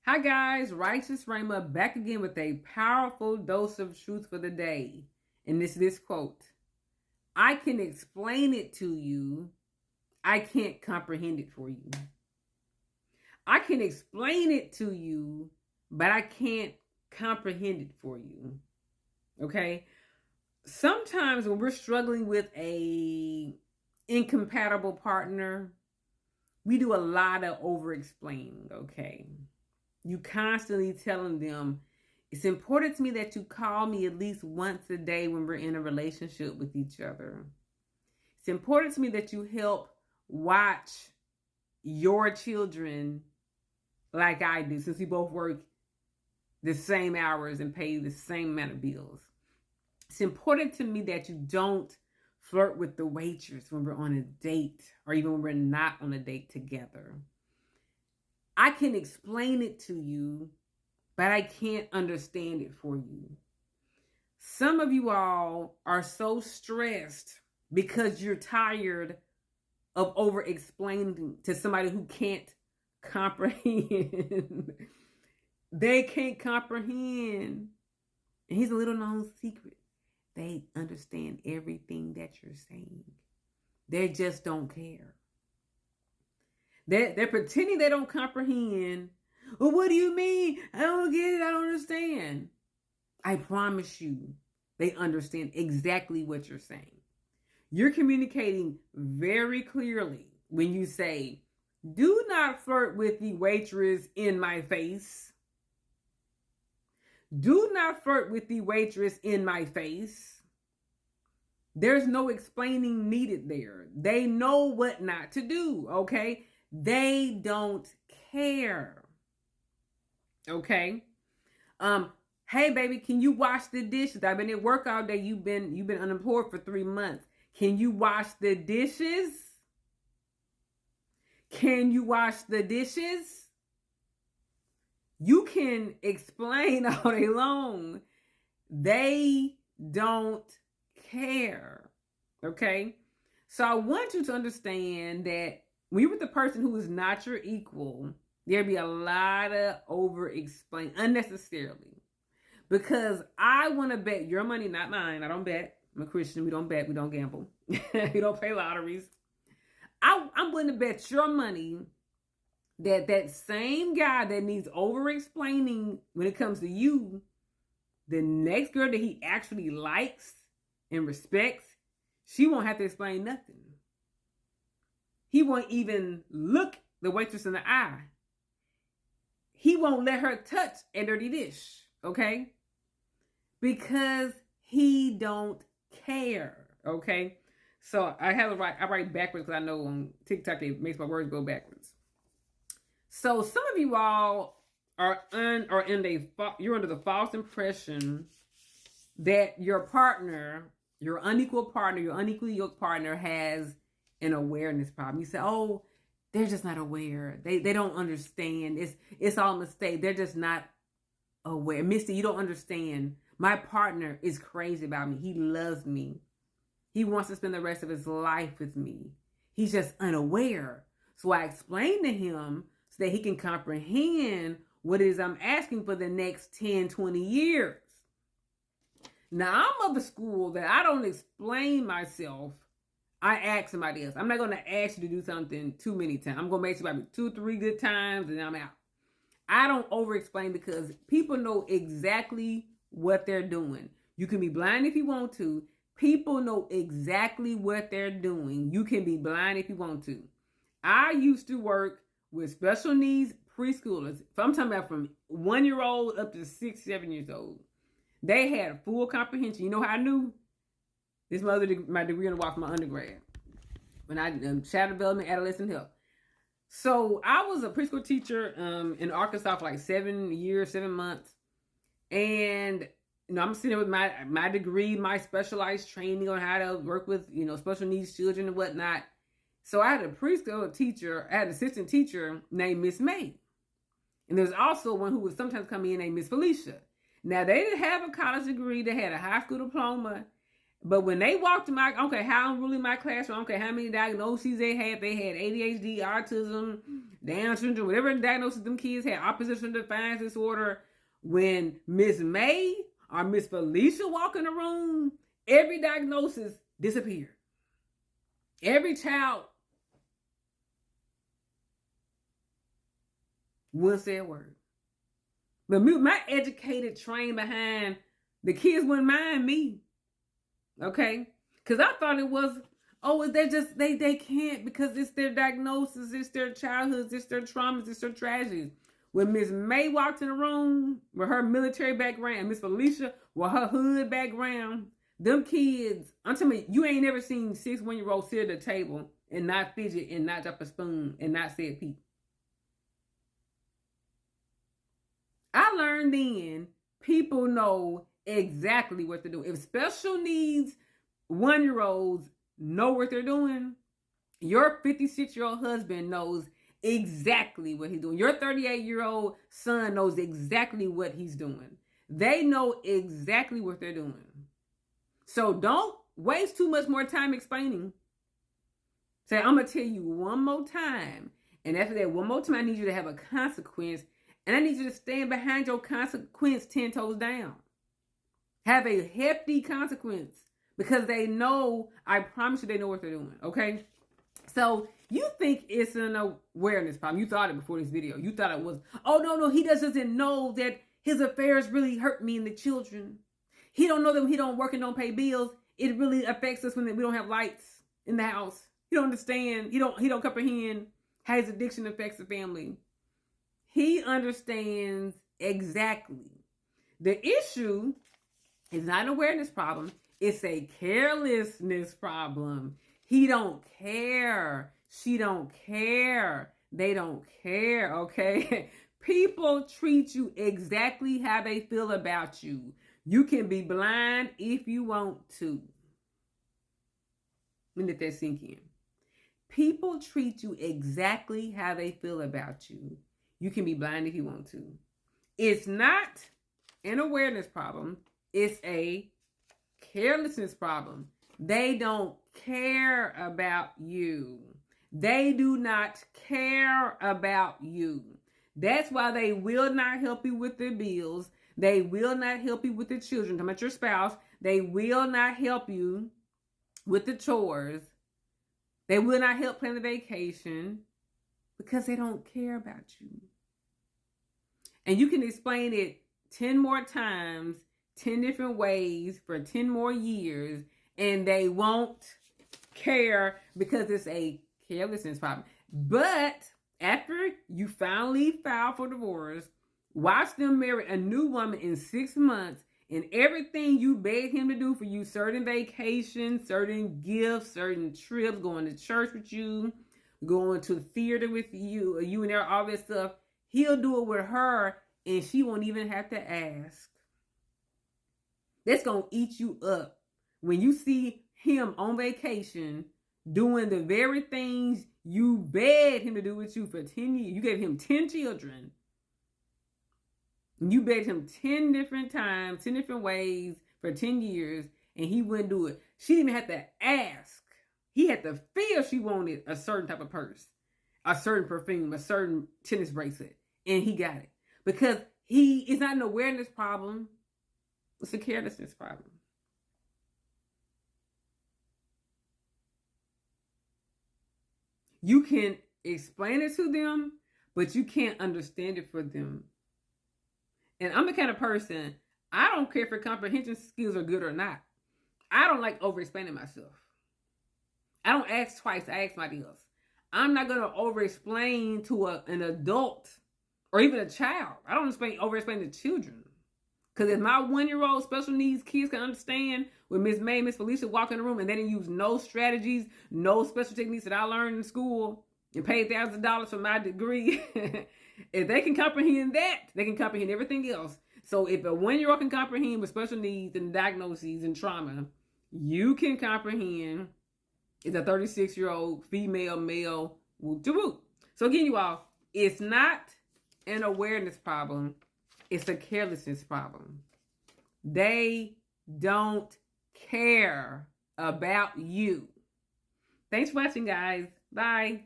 Hi guys, Righteous Rhema back again with a powerful dose of truth for the day. And this quote. I can explain it to you. I can't comprehend it for you. I can explain it to you, but I can't comprehend it for you. Okay? Sometimes when we're struggling with a incompatible partner, we do a lot of over explaining, okay? You constantly telling them, it's important to me that you call me at least once a day when we're in a relationship with each other. It's important to me that you help watch your children like I do, since we both work the same hours and pay the same amount of bills. It's important to me that you don't flirt with the waitress when we're on a date or even when we're not on a date together. I can explain it to you, but I can't understand it for you. Some of you all are so stressed because you're tired of over explaining to somebody who can't comprehend. They can't comprehend. And here's a little known secret. They understand everything that you're saying. They just don't care. They're pretending they don't comprehend. Well, what do you mean? I don't get it. I don't understand. I promise you, they understand exactly what you're saying. You're communicating very clearly when you say, do not flirt with the waitress in my face. Do not flirt with the waitress in my face. There's no explaining needed there. They know what not to do, okay? They don't care. Okay? Hey baby, can you wash the dishes? I've been at work all day. You've been unemployed for 3 months. Can you wash the dishes? Can you wash the dishes? You can explain all day long. They don't care. Okay? So I want you to understand that when you're with the person who is not your equal, there'll be a lot of over explain unnecessarily. Because I want to bet your money, not mine. I don't bet. I'm a Christian. We don't bet. We don't gamble. We don't pay lotteries. I'm willing to bet your money that same guy that needs over explaining when it comes to you, the next girl that he actually likes and respects, she won't have to explain nothing. He won't even look the waitress in the eye. He won't let her touch a dirty dish, okay? Because he don't care, okay? So I write backwards because I know on TikTok it makes my words go backwards. So some of you all you're under the false impression that your partner, your unequal partner, your unequally yoked partner has an awareness problem. You say, oh, they're just not aware. They don't understand. It's all a mistake. They're just not aware. Misty, you don't understand. My partner is crazy about me. He loves me. He wants to spend the rest of his life with me. He's just unaware. So I explain to him so that he can comprehend what it is I'm asking for the next 10, 20 years. Now, I'm of the school that I don't explain myself. I ask somebody else. I'm not going to ask you to do something too many times. I'm going to make you probably 2, 3 good times and then I'm out. I don't over explain because people know exactly what they're doing. You can be blind if you want to. People know exactly what they're doing. You can be blind if you want to. I used to work with special needs preschoolers. I'm talking about from 1-year-old up to 6, 7 years old. They had full comprehension. You know how I knew? This my degree in my undergrad. When I child development, adolescent health. So I was a preschool teacher in Arkansas for like 7 years, 7 months. And I'm sitting there with my degree, my specialized training on how to work with, special needs children and whatnot. So I had a preschool teacher, I had an assistant teacher named Miss May. And there's also one who would sometimes come in named Miss Felicia. Now, they didn't have a college degree. They had a high school diploma. But when they walked to my, okay, how I'm really my classroom, okay, how many diagnoses they had ADHD, autism, Down syndrome, whatever diagnosis them kids had, opposition defiance disorder. When Miss May or Miss Felicia walk in the room, every diagnosis disappeared. Every child wouldn't say a word. But my educated trained behind the kids wouldn't mind me. Okay? Because I thought it was, oh, they're just, they can't because it's their diagnosis, it's their childhoods, it's their traumas, it's their tragedies. When Miss May walked in the room with her military background, Miss Felicia with her hood background, them kids, I'm telling you, you ain't never seen 6 1-year-olds sit at the table and not fidget and not drop a spoon and not say a peep. I learned then people know exactly what to do. If special needs 1-year-olds know what they're doing, your 56-year-old husband knows exactly what he's doing. Your 38-year-old son knows exactly what he's doing. They know exactly what they're doing. So don't waste too much more time explaining. Say, I'm going to tell you one more time. And after that one more time, I need you to have a consequence. And I need you to stand behind your consequence 10 toes down. Have a hefty consequence. Because they know, I promise you, they know what they're doing. Okay? So you think it's an awareness problem. You thought it before this video. You thought it was, oh, no, he doesn't know that his affairs really hurt me and the children. He don't know that when he don't work and don't pay bills, it really affects us when we don't have lights in the house. He don't understand. He don't comprehend how his addiction affects the family. He understands exactly. The issue is not an awareness problem. It's a carelessness problem. He don't care. She don't care. They don't care, okay? People treat you exactly how they feel about you. You can be blind if you want to. Let me let that sink in. People treat you exactly how they feel about you. You can be blind if you want to. It's not an awareness problem. It's a carelessness problem. They don't care about you. They do not care about you. That's why they will not help you with the bills. They will not help you with the children. Talking about your spouse. They will not help you with the chores. They will not help plan the vacation because they don't care about you. And you can explain it 10 more times, 10 different ways for 10 more years, and they won't care because it's a carelessness problem. But after you finally file for divorce, watch them marry a new woman in 6 months, and everything you begged him to do for you, certain vacations, certain gifts, certain trips, going to church with you, going to the theater with you and there, all this stuff, he'll do it with her, and she won't even have to ask. That's going to eat you up. When you see him on vacation doing the very things you begged him to do with you for 10 years. You gave him 10 children. You begged him 10 different times, 10 different ways for 10 years, and he wouldn't do it. She didn't even have to ask. He had to feel she wanted a certain type of purse, a certain perfume, a certain tennis bracelet, and he got it. Because it's not an awareness problem. It's a carelessness problem. You can explain it to them, but you can't understand it for them. And I'm the kind of person, I don't care if your comprehension skills are good or not. I don't like over-explaining myself. I don't ask twice, I ask somebody else. I'm not going to over-explain to an adult or even a child. I don't over-explain to children. Because if my 1-year-old special needs kids can understand when Miss May, Miss Felicia walk in the room and they didn't use no strategies, no special techniques that I learned in school and paid thousands of dollars for my degree, if they can comprehend that, they can comprehend everything else. So if a 1-year-old can comprehend with special needs and diagnoses and trauma, you can comprehend as a 36-year-old female, male, whoop-de-whoop. So again, you all, it's not an awareness problem. It's a carelessness problem. They don't care about you. Thanks for watching, guys. Bye.